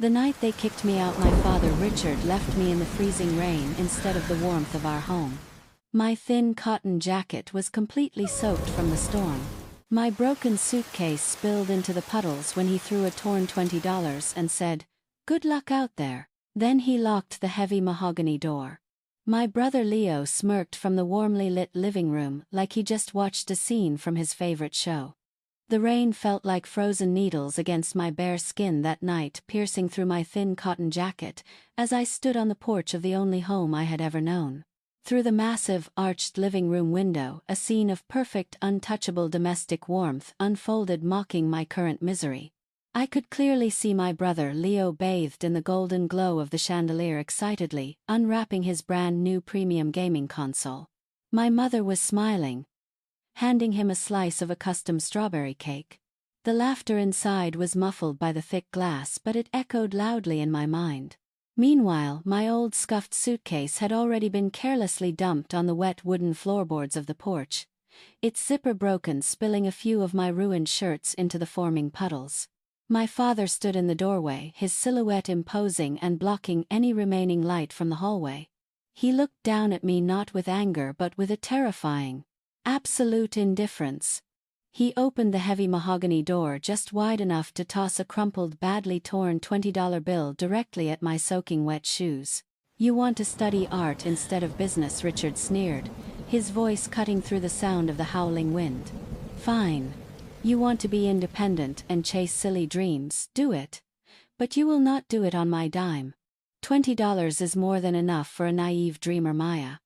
The night they kicked me out, my father Richard left me in the freezing rain instead of the warmth of our home. My thin cotton jacket was completely soaked from the storm. My broken suitcase spilled into the puddles when he threw a torn $20 and said, "Good luck out there." Then he locked the heavy mahogany door. My brother Leo smirked from the warmly lit living room like he just watched a scene from his favorite show. The rain felt like frozen needles against my bare skin that night, piercing through my thin cotton jacket, as I stood on the porch of the only home I had ever known. Through the massive, arched living room window, a scene of perfect, untouchable domestic warmth unfolded, mocking my current misery. I could clearly see my brother Leo bathed in the golden glow of the chandelier, excitedly unwrapping his brand new premium gaming console. My mother was smiling, handing him a slice of a custom strawberry cake. The laughter inside was muffled by the thick glass, but it echoed loudly in my mind. Meanwhile, my old scuffed suitcase had already been carelessly dumped on the wet wooden floorboards of the porch, its zipper broken, spilling a few of my ruined shirts into the forming puddles. My father stood in the doorway, his silhouette imposing and blocking any remaining light from the hallway. He looked down at me not with anger but with a terrifying, absolute indifference. He opened the heavy mahogany door just wide enough to toss a crumpled, badly torn $20 bill directly at my soaking wet shoes. "You want to study art instead of business," Richard sneered, his voice cutting through the sound of the howling wind. "Fine. You want to be independent and chase silly dreams, do it. But you will not do it on my dime. $20 is more than enough for a naive dreamer, Maya.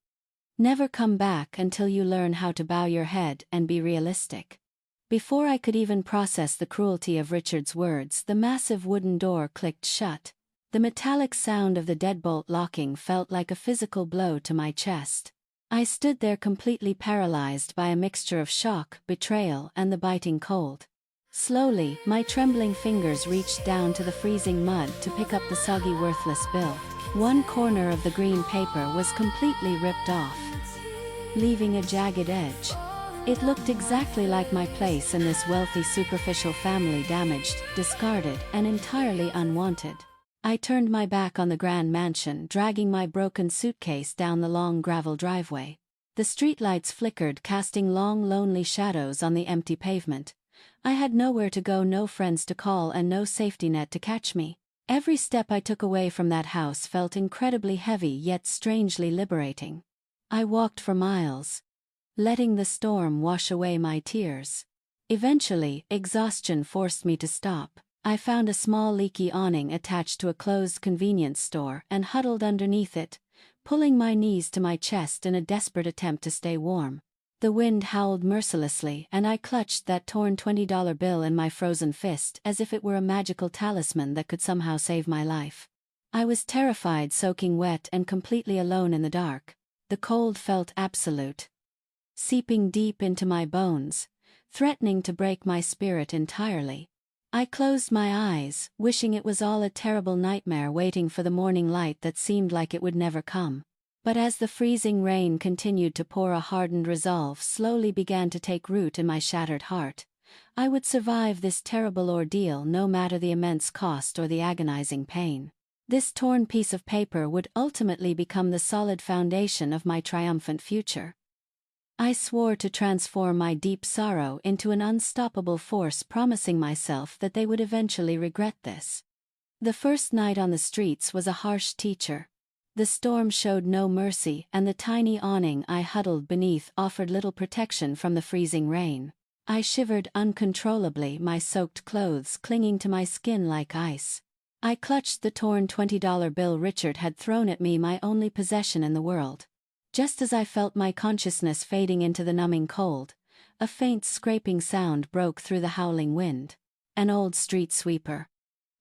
Never come back until you learn how to bow your head and be realistic." Before I could even process the cruelty of Richard's words, the massive wooden door clicked shut. The metallic sound of the deadbolt locking felt like a physical blow to my chest. I stood there completely paralyzed by a mixture of shock, betrayal, and the biting cold. Slowly, my trembling fingers reached down to the freezing mud to pick up the soggy, worthless bill. One corner of the green paper was completely ripped off, leaving a jagged edge. It looked exactly like my place in this wealthy, superficial family, damaged, discarded, and entirely unwanted. I turned my back on the grand mansion, dragging my broken suitcase down the long gravel driveway. The streetlights flickered, casting long, lonely shadows on the empty pavement. I had nowhere to go, no friends to call, and no safety net to catch me. Every step I took away from that house felt incredibly heavy yet strangely liberating. I walked for miles, letting the storm wash away my tears. Eventually, exhaustion forced me to stop. I found a small leaky awning attached to a closed convenience store and huddled underneath it, pulling my knees to my chest in a desperate attempt to stay warm. The wind howled mercilessly, and I clutched that torn $20 bill in my frozen fist as if it were a magical talisman that could somehow save my life. I was terrified, soaking wet and completely alone in the dark. The cold felt absolute, seeping deep into my bones, threatening to break my spirit entirely. I closed my eyes, wishing it was all a terrible nightmare waiting for the morning light that seemed like it would never come. But as the freezing rain continued to pour, a hardened resolve slowly began to take root in my shattered heart. I would survive this terrible ordeal, no matter the immense cost or the agonizing pain. This torn piece of paper would ultimately become the solid foundation of my triumphant future. I swore to transform my deep sorrow into an unstoppable force, promising myself that they would eventually regret this. The first night on the streets was a harsh teacher. The storm showed no mercy, and the tiny awning I huddled beneath offered little protection from the freezing rain. I shivered uncontrollably, my soaked clothes clinging to my skin like ice. I clutched the torn $20 bill Richard had thrown at me, my only possession in the world. Just as I felt my consciousness fading into the numbing cold, a faint scraping sound broke through the howling wind. An old street sweeper,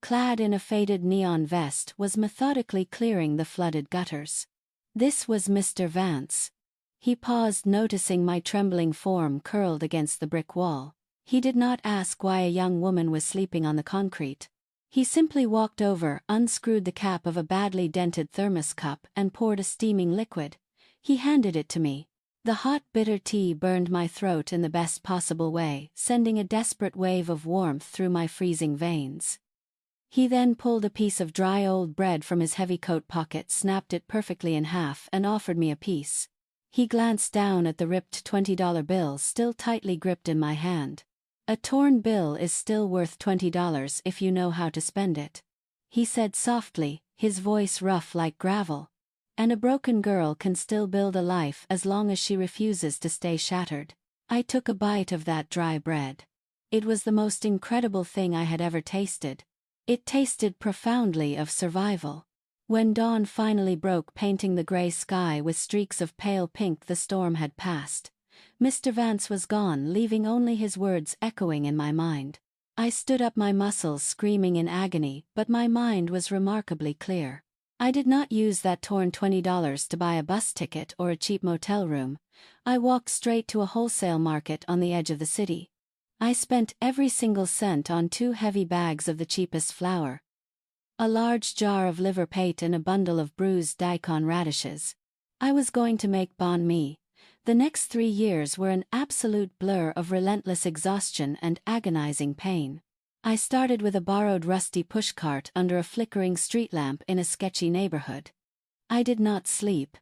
clad in a faded neon vest, was methodically clearing the flooded gutters. This was Mr. Vance. He paused, noticing my trembling form curled against the brick wall. He did not ask why a young woman was sleeping on the concrete. He simply walked over, unscrewed the cap of a badly dented thermos cup, and poured a steaming liquid. He handed it to me. The hot, bitter tea burned my throat in the best possible way, sending a desperate wave of warmth through my freezing veins. He then pulled a piece of dry old bread from his heavy coat pocket, snapped it perfectly in half, and offered me a piece. He glanced down at the ripped $20 bill still tightly gripped in my hand. "A torn bill is still worth $20 if you know how to spend it," he said softly, his voice rough like gravel. "And a broken girl can still build a life as long as she refuses to stay shattered." I took a bite of that dry bread. It was the most incredible thing I had ever tasted. It tasted profoundly of survival. When dawn finally broke, painting the gray sky with streaks of pale pink, the storm had passed. Mr. Vance was gone, leaving only his words echoing in my mind. I stood up, my muscles screaming in agony, but my mind was remarkably clear. I did not use that torn $20 to buy a bus ticket or a cheap motel room. I walked straight to a wholesale market on the edge of the city. I spent every single cent on 2 heavy bags of the cheapest flour, a large jar of liver pate, and a bundle of bruised daikon radishes. I was going to make banh mi. The next 3 years were an absolute blur of relentless exhaustion and agonizing pain. I started with a borrowed rusty pushcart under a flickering street lamp in a sketchy neighborhood. I did not sleep.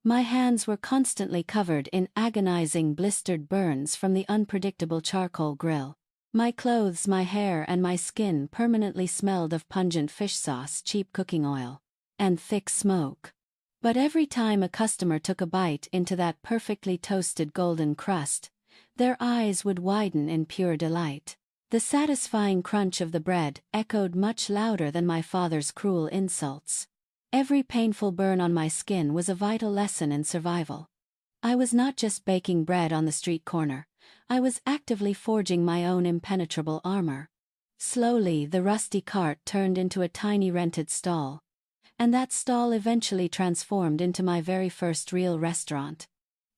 My hands were constantly covered in agonizing blistered burns from the unpredictable charcoal grill. My clothes, my hair, and my skin permanently smelled of pungent fish sauce, cheap cooking oil, and thick smoke. But every time a customer took a bite into that perfectly toasted golden crust, their eyes would widen in pure delight. The satisfying crunch of the bread echoed much louder than my father's cruel insults. Every painful burn on my skin was a vital lesson in survival. I was not just baking bread on the street corner. I was actively forging my own impenetrable armor. Slowly, the rusty cart turned into a tiny rented stall. And that stall eventually transformed into my very first real restaurant.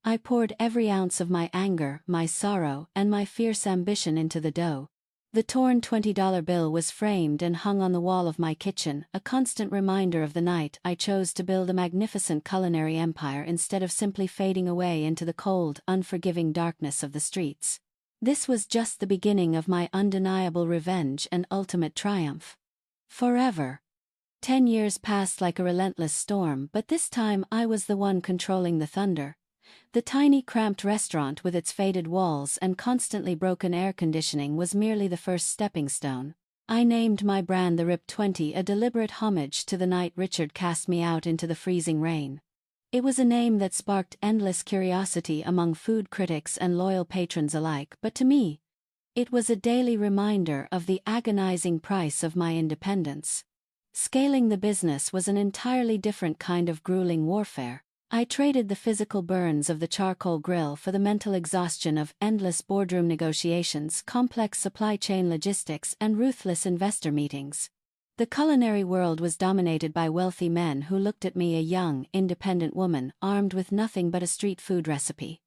I poured every ounce of my anger, my sorrow, and my fierce ambition into the dough. The torn $20 bill was framed and hung on the wall of my kitchen, a constant reminder of the night I chose to build a magnificent culinary empire instead of simply fading away into the cold, unforgiving darkness of the streets. This was just the beginning of my undeniable revenge and ultimate triumph. Forever. 10 years passed like a relentless storm, but this time I was the one controlling the thunder. The tiny cramped restaurant with its faded walls and constantly broken air conditioning was merely the first stepping stone. I named my brand the Rip 20, a deliberate homage to the night Richard cast me out into the freezing rain. It was a name that sparked endless curiosity among food critics and loyal patrons alike, but to me, it was a daily reminder of the agonizing price of my independence. Scaling the business was an entirely different kind of grueling warfare. I traded the physical burns of the charcoal grill for the mental exhaustion of endless boardroom negotiations, complex supply chain logistics, and ruthless investor meetings. The culinary world was dominated by wealthy men who looked at me, a young, independent woman, armed with nothing but a street food recipe.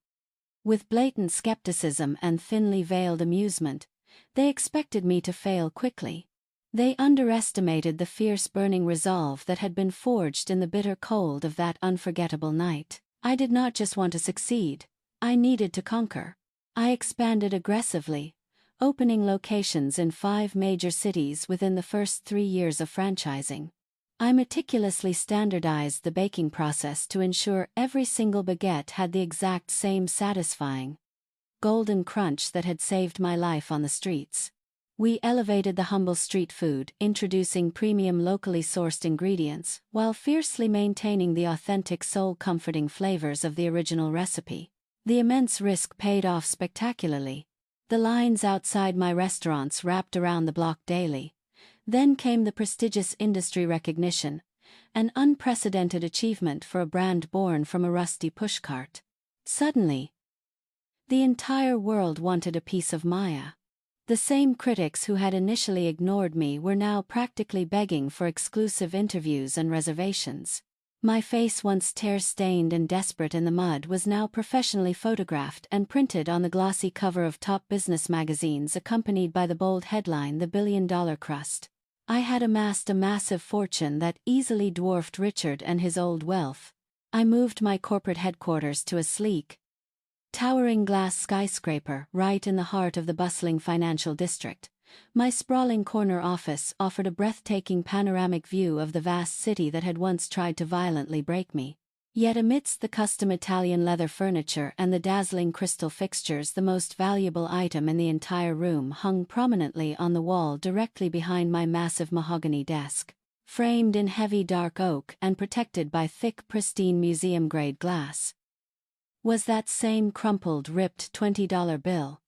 With blatant skepticism and thinly veiled amusement, they expected me to fail quickly. They underestimated the fierce burning resolve that had been forged in the bitter cold of that unforgettable night. I did not just want to succeed, I needed to conquer. I expanded aggressively, opening locations in 5 major cities within the first 3 years of franchising. I meticulously standardized the baking process to ensure every single baguette had the exact same satisfying, golden crunch that had saved my life on the streets. We elevated the humble street food, introducing premium locally sourced ingredients, while fiercely maintaining the authentic soul-comforting flavors of the original recipe. The immense risk paid off spectacularly. The lines outside my restaurants wrapped around the block daily. Then came the prestigious industry recognition, an unprecedented achievement for a brand born from a rusty pushcart. Suddenly, the entire world wanted a piece of Maya. The same critics who had initially ignored me were now practically begging for exclusive interviews and reservations. My face, once tear-stained and desperate in the mud, was now professionally photographed and printed on the glossy cover of top business magazines, accompanied by the bold headline, "The Billion-Dollar Crust." I had amassed a massive fortune that easily dwarfed Richard and his old wealth. I moved my corporate headquarters to a sleek, towering glass skyscraper right in the heart of the bustling financial district, My sprawling corner office offered a breathtaking panoramic view of the vast city that had once tried to violently break me. Yet amidst the custom Italian leather furniture and the dazzling crystal fixtures, the most valuable item in the entire room hung prominently on the wall directly behind my massive mahogany desk. Framed in heavy dark oak and protected by thick pristine museum-grade glass was that same crumpled, ripped $20 bill.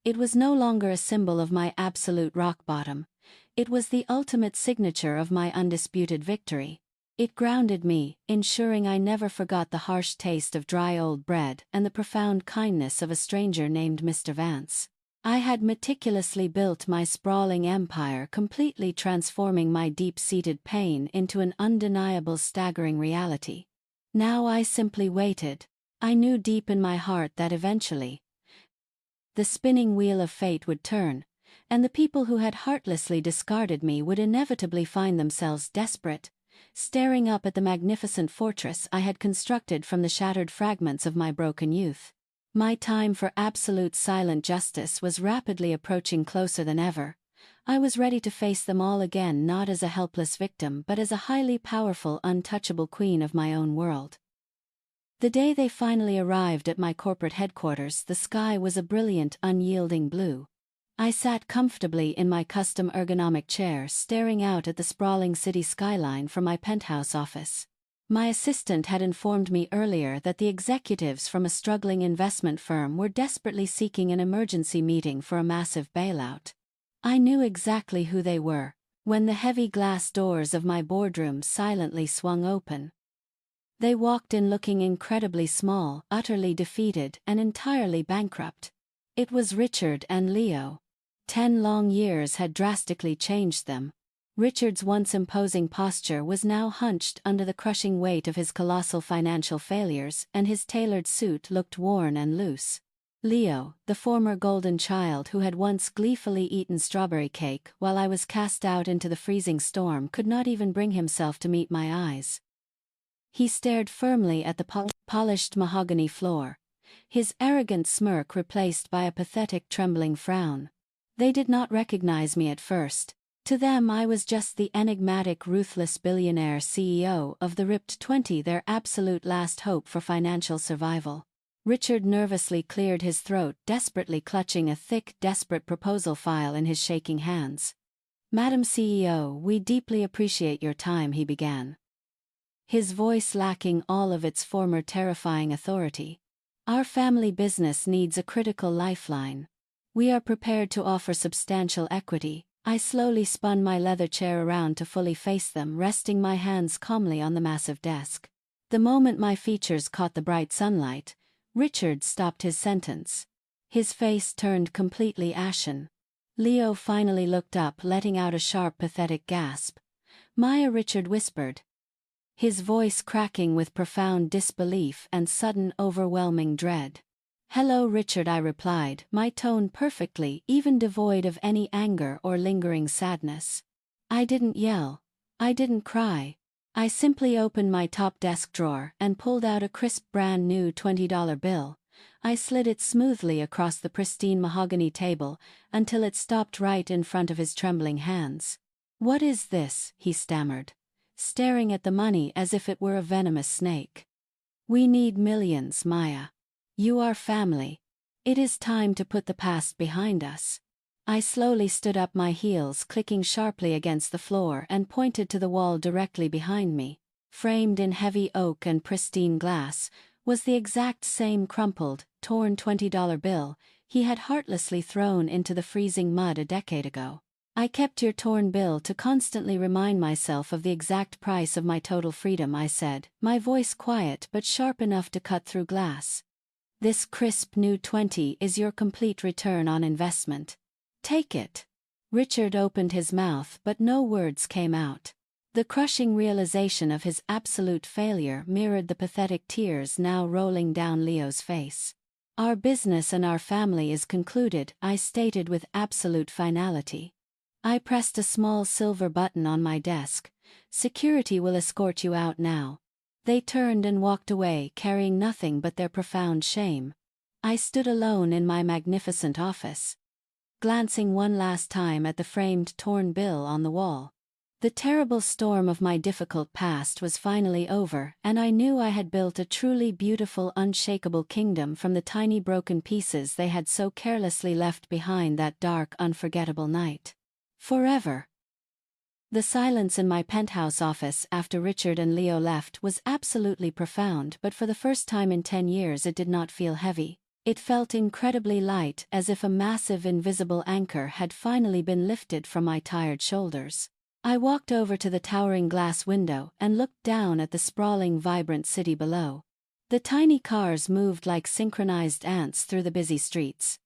It was no longer a symbol of my absolute rock bottom. It was the ultimate signature of my undisputed victory. It grounded me, ensuring I never forgot the harsh taste of dry old bread and the profound kindness of a stranger named Mr. Vance. I had meticulously built my sprawling empire, completely transforming my deep-seated pain into an undeniable, staggering reality. Now I simply waited. I knew deep in my heart that eventually the spinning wheel of fate would turn, and the people who had heartlessly discarded me would inevitably find themselves desperate, staring up at the magnificent fortress I had constructed from the shattered fragments of my broken youth. My time for absolute silent justice was rapidly approaching, closer than ever. I was ready to face them all again, not as a helpless victim but as a highly powerful, untouchable queen of my own world. The day they finally arrived at my corporate headquarters, the sky was a brilliant, unyielding blue. I sat comfortably in my custom ergonomic chair, staring out at the sprawling city skyline from my penthouse office. My assistant had informed me earlier that the executives from a struggling investment firm were desperately seeking an emergency meeting for a massive bailout. I knew exactly who they were when the heavy glass doors of my boardroom silently swung open. They walked in looking incredibly small, utterly defeated, and entirely bankrupt. It was Richard and Leo. 10 long years had drastically changed them. Richard's once imposing posture was now hunched under the crushing weight of his colossal financial failures, and his tailored suit looked worn and loose. Leo, the former golden child who had once gleefully eaten strawberry cake while I was cast out into the freezing storm, could not even bring himself to meet my eyes. He stared firmly at the polished mahogany floor, his arrogant smirk replaced by a pathetic, trembling frown. They did not recognize me at first. To them I was just the enigmatic, ruthless billionaire CEO of the ripped 20, their absolute last hope for financial survival. Richard nervously cleared his throat, desperately clutching a thick, desperate proposal file in his shaking hands. "Madam CEO, we deeply appreciate your time," he began, his voice lacking all of its former terrifying authority. "Our family business needs a critical lifeline. We are prepared to offer substantial equity." I slowly spun my leather chair around to fully face them, resting my hands calmly on the massive desk. The moment my features caught the bright sunlight, Richard stopped his sentence. His face turned completely ashen. Leo finally looked up, letting out a sharp, pathetic gasp. "Maya," Richard whispered, his voice cracking with profound disbelief and sudden, overwhelming dread. "Hello, Richard," I replied, my tone perfectly, even devoid of any anger or lingering sadness. I didn't yell. I didn't cry. I simply opened my top desk drawer and pulled out a crisp, brand new $20 bill. I slid it smoothly across the pristine mahogany table until it stopped right in front of his trembling hands. "What is this?" he stammered, staring at the money as if it were a venomous snake. "We need millions, Maya. You are family. It is time to put the past behind us." I slowly stood up, my heels clicking sharply against the floor, and pointed to the wall directly behind me. Framed in heavy oak and pristine glass was the exact same crumpled, torn $20 bill he had heartlessly thrown into the freezing mud a decade ago. "I kept your torn bill to constantly remind myself of the exact price of my total freedom," I said, my voice quiet but sharp enough to cut through glass. "This crisp new 20 is your complete return on investment. Take it." Richard opened his mouth but no words came out. The crushing realization of his absolute failure mirrored the pathetic tears now rolling down Leo's face. "Our business and our family is concluded," I stated with absolute finality. I pressed a small silver button on my desk. "Security will escort you out now." They turned and walked away, carrying nothing but their profound shame. I stood alone in my magnificent office. glancing one last time at the framed torn bill on the wall. The terrible storm of my difficult past was finally over, and I knew I had built a truly beautiful, unshakable kingdom from the tiny broken pieces they had so carelessly left behind that dark, unforgettable night. Forever. The silence in my penthouse office after Richard and Leo left was absolutely profound, but for the first time in 10 years it did not feel heavy. It felt incredibly light, as if a massive invisible anchor had finally been lifted from my tired shoulders. I walked over to the towering glass window and looked down at the sprawling, vibrant city below. The tiny cars moved like synchronized ants through the busy streets.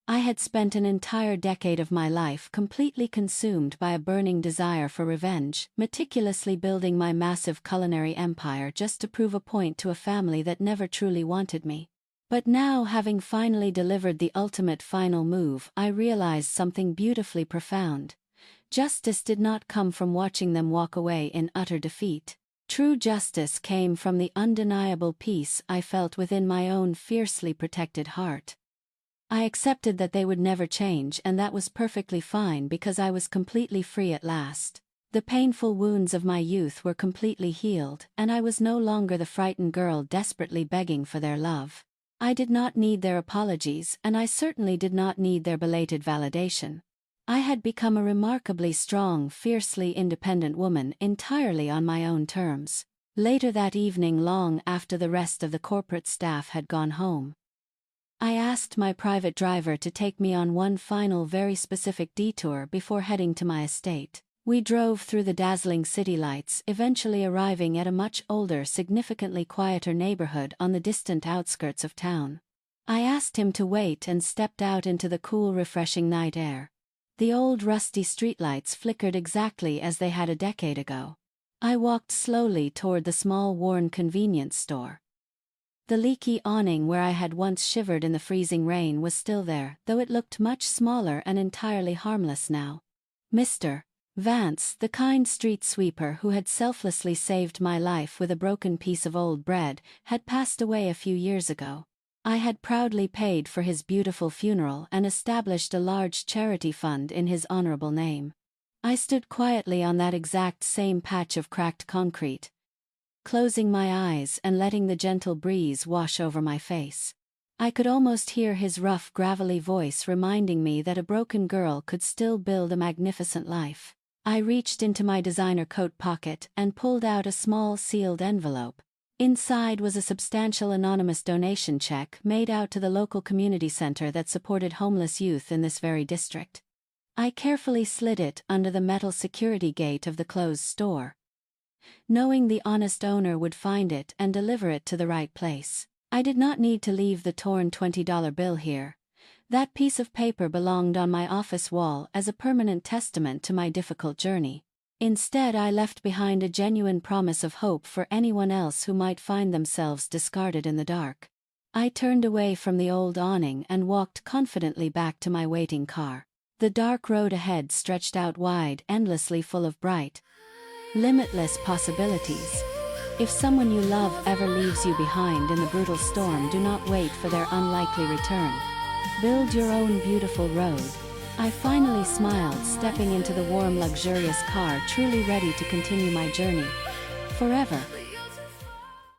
I had spent an entire decade of my life completely consumed by a burning desire for revenge, meticulously building my massive culinary empire just to prove a point to a family that never truly wanted me. But now, having finally delivered the ultimate final move, I realized something beautifully profound. Justice did not come from watching them walk away in utter defeat. True justice came from the undeniable peace I felt within my own fiercely protected heart. I accepted that they would never change, and that was perfectly fine because I was completely free at last. The painful wounds of my youth were completely healed, and I was no longer the frightened girl desperately begging for their love. I did not need their apologies, and I certainly did not need their belated validation. I had become a remarkably strong, fiercely independent woman entirely on my own terms. Later that evening, long after the rest of the corporate staff had gone home, I asked my private driver to take me on one final very specific detour before heading to my estate. We drove through the dazzling city lights, eventually arriving at a much older, significantly quieter neighborhood on the distant outskirts of town. I asked him to wait and stepped out into the cool, refreshing night air. The old rusty streetlights flickered exactly as they had a decade ago. I walked slowly toward the small, worn convenience store. The leaky awning where I had once shivered in the freezing rain was still there, though it looked much smaller and entirely harmless now. Mr. Vance, the kind street sweeper who had selflessly saved my life with a broken piece of old bread, had passed away a few years ago. I had proudly paid for his beautiful funeral and established a large charity fund in his honorable name. I stood quietly on that exact same patch of cracked concrete, closing my eyes and letting the gentle breeze wash over my face. I could almost hear his rough, gravelly voice reminding me that a broken girl could still build a magnificent life. I reached into my designer coat pocket and pulled out a small sealed envelope. Inside was a substantial anonymous donation check made out to the local community center that supported homeless youth in this very district. I carefully slid it under the metal security gate of the closed store, knowing the honest owner would find it and deliver it to the right place. I did not need to leave the torn $20 bill here. That piece of paper belonged on my office wall as a permanent testament to my difficult journey. Instead, I left behind a genuine promise of hope for anyone else who might find themselves discarded in the dark. I turned away from the old awning and walked confidently back to my waiting car. The dark road ahead stretched out wide, endlessly full of bright, limitless possibilities. If someone you love ever leaves you behind in the brutal storm, do not wait for their unlikely return. Build your own beautiful road. I finally smiled, stepping into the warm, luxurious car, truly ready to continue my journey forever.